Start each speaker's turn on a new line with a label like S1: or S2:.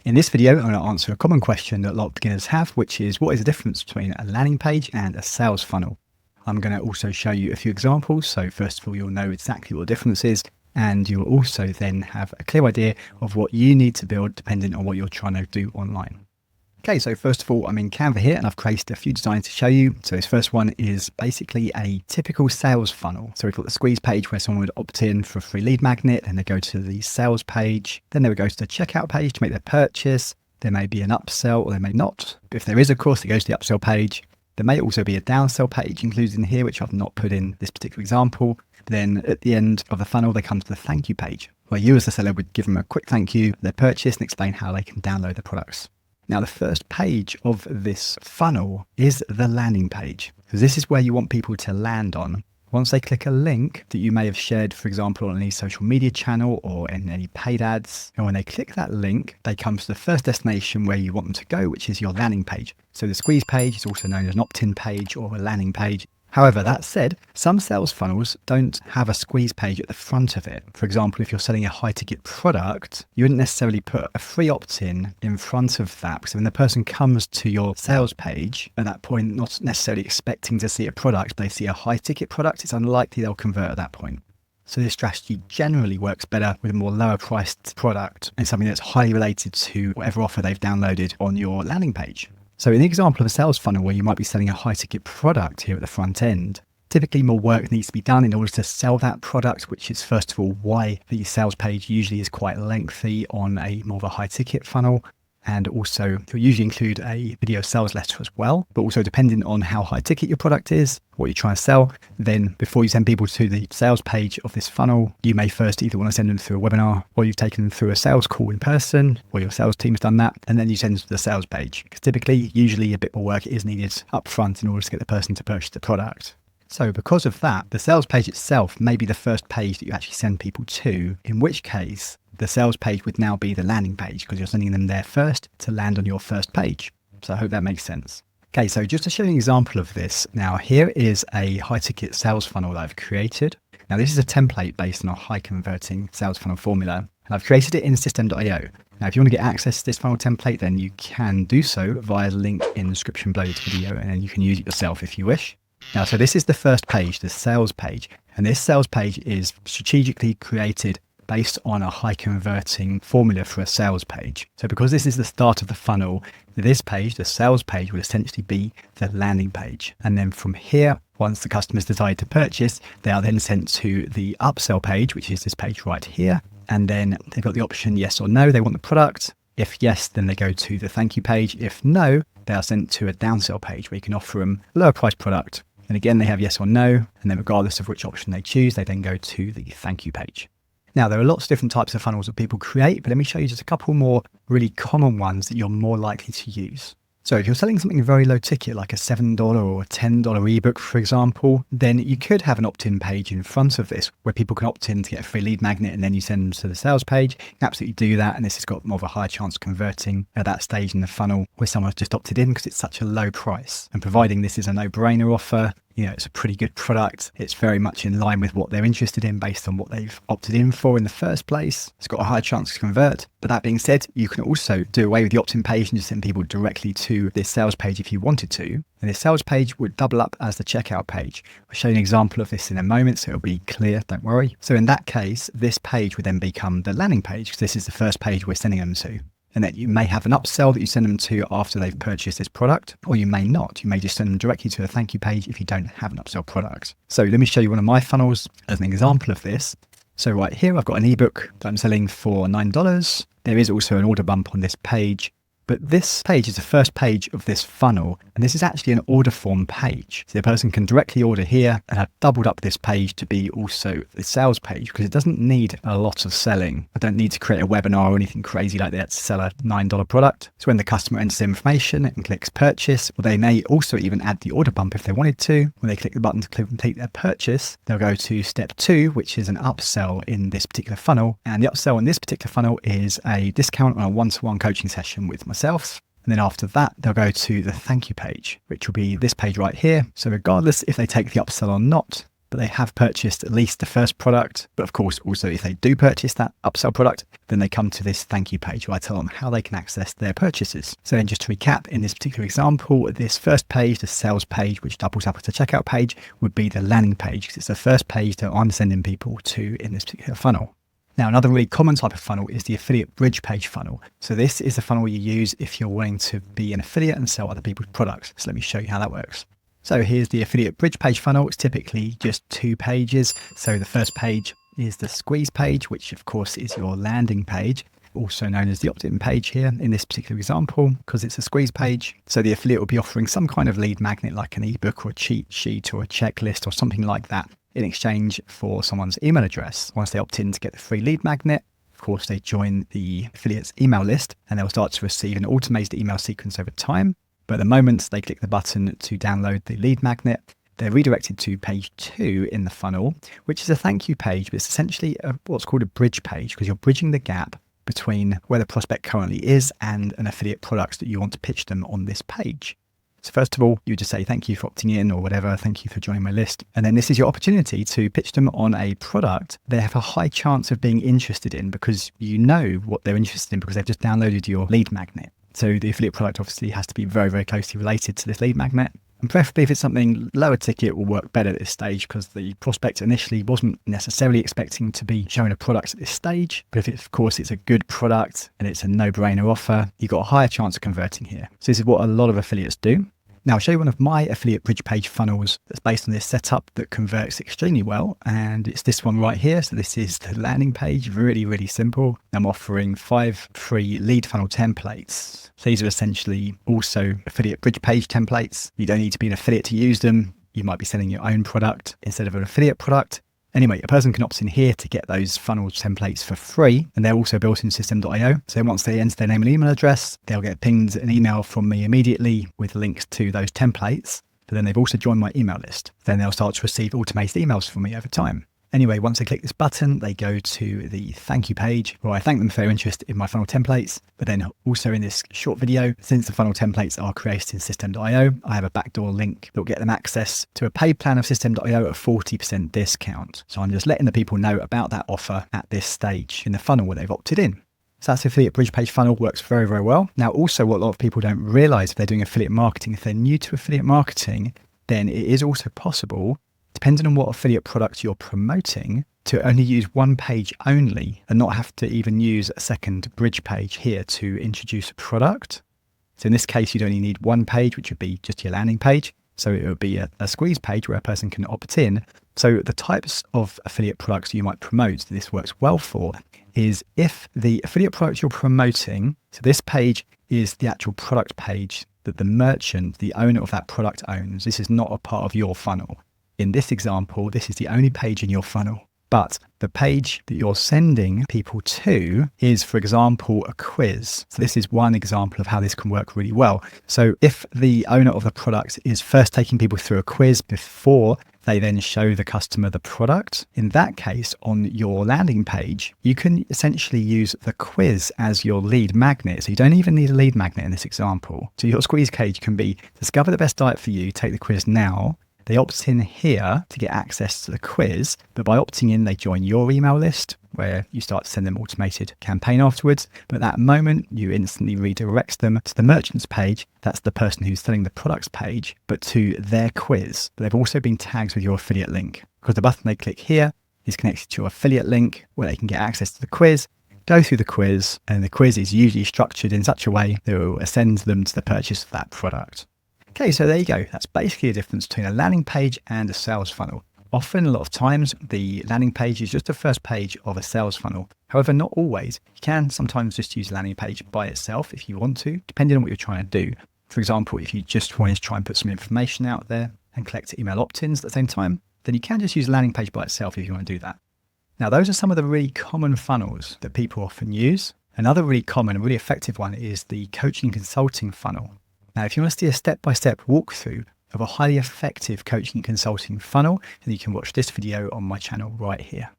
S1: In this video, I'm going to answer a common question that a lot of beginners have, which is what is the difference between a landing page and a sales funnel? I'm going to also show you a few examples. So first of all, you'll know exactly what the difference is, and you'll also then have a clear idea of what you need to build depending on what you're trying to do online. Okay, so first of all, I'm in Canva here and I've created a few designs to show you. So this first one is basically a typical sales funnel. So we've got the squeeze page where someone would opt in for a free lead magnet and they go to the sales page. Then they would go to the checkout page to make their purchase. There may be an upsell or there may not. If there is, of course, it goes to the upsell page. There may also be a downsell page included in here, which I've not put in this particular example. Then at the end of the funnel, they come to the thank you page, where you as the seller would give them a quick thank you for their purchase and explain how they can download the products. Now, the first page of this funnel is the landing page, because this is where you want people to land on. Once they click a link that you may have shared, for example, on any social media channel or in any paid ads, and when they click that link, they come to the first destination where you want them to go, which is your landing page. So the squeeze page is also known as an opt-in page or a landing page. However, that said, some sales funnels don't have a squeeze page at the front of it. For example, if you're selling a high ticket product, you wouldn't necessarily put a free opt-in in front of that, because when the person comes to your sales page, at that point, not necessarily expecting to see a product, they see a high ticket product, it's unlikely they'll convert at that point. So this strategy generally works better with a more lower priced product and something that's highly related to whatever offer they've downloaded on your landing page. So in the example of a sales funnel where you might be selling a high ticket product here at the front end, typically more work needs to be done in order to sell that product, which is first of all why the sales page usually is quite lengthy on a more of a high ticket funnel. And also you'll usually include a video sales letter as well, but also depending on how high ticket your product is, what you're trying to sell, then before you send people to the sales page of this funnel, you may first either want to send them through a webinar or you've taken them through a sales call in person or your sales team's done that, and then you send them to the sales page. Because typically, usually a bit more work is needed up front in order to get the person to purchase the product. So because of that, the sales page itself may be the first page that you actually send people to, in which case the sales page would now be the landing page because you're sending them there first to land on your first page. So I hope that makes sense. Okay, so just to show you an example of this, now here is a high ticket sales funnel that I've created. Now this is a template based on a high converting sales funnel formula, and I've created it in System.io. Now, if you want to get access to this funnel template, then you can do so via the link in the description below this video, and then you can use it yourself if you wish. Now, so this is the first page, the sales page, and this sales page is strategically created based on a high converting formula for a sales page. So because this is the start of the funnel, this page, the sales page, will essentially be the landing page. And then from here, once the customers decide to purchase, they are then sent to the upsell page, which is this page right here. And then they've got the option yes or no, they want the product. If yes, then they go to the thank you page. If no, they are sent to a downsell page where you can offer them a lower price product. And again, they have yes or no. And then regardless of which option they choose, they then go to the thank you page. Now, there are lots of different types of funnels that people create, but let me show you just a couple more really common ones that you're more likely to use. So if you're selling something very low ticket, like a $7 or a $10 ebook, for example, then you could have an opt-in page in front of this where people can opt in to get a free lead magnet and then you send them to the sales page. You can absolutely do that. And this has got more of a high chance of converting at that stage in the funnel where someone's just opted in because it's such a low price. And providing this is a no-brainer offer, you know, it's a pretty good product. It's very much in line with what they're interested in based on what they've opted in for in the first place. It's got a high chance to convert. But that being said, you can also do away with the opt-in page and just send people directly to this sales page if you wanted to. And this sales page would double up as the checkout page. I'll show you an example of this in a moment, so it'll be clear, don't worry. So in that case, this page would then become the landing page because this is the first page we're sending them to. And then you may have an upsell that you send them to after they've purchased this product, or you may not. You may just send them directly to a thank you page if you don't have an upsell product. So let me show you one of my funnels as an example of this. So right here, I've got an ebook that I'm selling for $9. There is also an order bump on this page. But this page is the first page of this funnel, and this is actually an order form page. So the person can directly order here, and I've doubled up this page to be also the sales page because it doesn't need a lot of selling. I don't need to create a webinar or anything crazy like that to sell a $9 product. So when the customer enters information and clicks purchase, or they may also even add the order bump if they wanted to. When they click the button to complete their purchase, they'll go to step 2, which is an upsell in this particular funnel. And the upsell in this particular funnel is a discount on a one-to-one coaching session with myself. And then after that, they'll go to the thank you page, which will be this page right here. So regardless if they take the upsell or not, but they have purchased at least the first product. But of course, also if they do purchase that upsell product, then they come to this thank you page where I tell them how they can access their purchases. So then just to recap, in this particular example, this first page, the sales page, which doubles up as a checkout page, would be the landing page because it's the first page that I'm sending people to in this particular funnel. Now, another really common type of funnel is the affiliate bridge page funnel. So this is the funnel you use if you're wanting to be an affiliate and sell other people's products. So let me show you how that works. So here's the affiliate bridge page funnel. It's typically just 2 pages. So the first page is the squeeze page, which of course is your landing page, also known as the opt-in page here in this particular example, because it's a squeeze page. So the affiliate will be offering some kind of lead magnet like an ebook or a cheat sheet or a checklist or something like that in exchange for someone's email address. Once they opt in to get the free lead magnet, of course, they join the affiliate's email list and they'll start to receive an automated email sequence over time. But the moment they click the button to download the lead magnet, they're redirected to page 2 in the funnel, which is a thank you page, but it's essentially what's called a bridge page because you're bridging the gap between where the prospect currently is and an affiliate product that you want to pitch them on this page. So first of all, you just say thank you for opting in or whatever, thank you for joining my list. And then this is your opportunity to pitch them on a product they have a high chance of being interested in because you know what they're interested in because they've just downloaded your lead magnet. So the affiliate product obviously has to be very, very closely related to this lead magnet. And preferably if it's something lower ticket will work better at this stage because the prospect initially wasn't necessarily expecting to be shown a product at this stage. But if of course it's a good product and it's a no-brainer offer, you've got a higher chance of converting here. So this is what a lot of affiliates do. Now I'll show you one of my affiliate bridge page funnels that's based on this setup that converts extremely well. And it's this one right here. So this is the landing page, really, really simple. I'm offering 5 free lead funnel templates. So these are essentially also affiliate bridge page templates. You don't need to be an affiliate to use them. You might be selling your own product instead of an affiliate product. Anyway, a person can opt in here to get those funnel templates for free, and they're also built in System.io. So once they enter their name and email address, they'll get pinged an email from me immediately with links to those templates. But then they've also joined my email list. Then they'll start to receive automated emails from me over time. Anyway, once they click this button, they go to the thank you page where I thank them for their interest in my funnel templates. But then also in this short video, since the funnel templates are created in System.io, I have a backdoor link that will get them access to a paid plan of System.io at a 40% discount. So I'm just letting the people know about that offer at this stage in the funnel where they've opted in. So that's the affiliate bridge page funnel, works very, very well. Now, also what a lot of people don't realize if they're doing affiliate marketing, if they're new to affiliate marketing, then it is also possible, depending on what affiliate product you're promoting, to only use one page only and not have to even use a second bridge page here to introduce a product. So in this case, you'd only need one page, which would be just your landing page. So it would be a squeeze page where a person can opt in. So the types of affiliate products you might promote that this works well for is if the affiliate product you're promoting, so this page is the actual product page that the merchant, the owner of that product owns. This is not a part of your funnel. In this example, this is the only page in your funnel, but the page that you're sending people to is, for example, a quiz. So this is one example of how this can work really well. So if the owner of the product is first taking people through a quiz before they then show the customer the product, in that case, on your landing page, you can essentially use the quiz as your lead magnet. So you don't even need a lead magnet in this example. So your squeeze page can be discover the best diet for you, take the quiz now. They opt in here to get access to the quiz, but by opting in, they join your email list where you start to send them automated campaign afterwards. But at that moment, you instantly redirect them to the merchant's page. That's the person who's selling the products page, but to their quiz. But they've also been tagged with your affiliate link because the button they click here is connected to your affiliate link where they can get access to the quiz, go through the quiz, and the quiz is usually structured in such a way that it will send them to the purchase of that product. Okay, so there you go. That's basically the difference between a landing page and a sales funnel. Often, a lot of times, the landing page is just the first page of a sales funnel. However, not always. You can sometimes just use a landing page by itself if you want to, depending on what you're trying to do. For example, if you just wanted to try and put some information out there and collect email opt-ins at the same time, then you can just use a landing page by itself if you want to do that. Now, those are some of the really common funnels that people often use. Another really common and really effective one is the coaching and consulting funnel. Now, if you want to see a step-by-step walkthrough of a highly effective coaching and consulting funnel, then you can watch this video on my channel right here.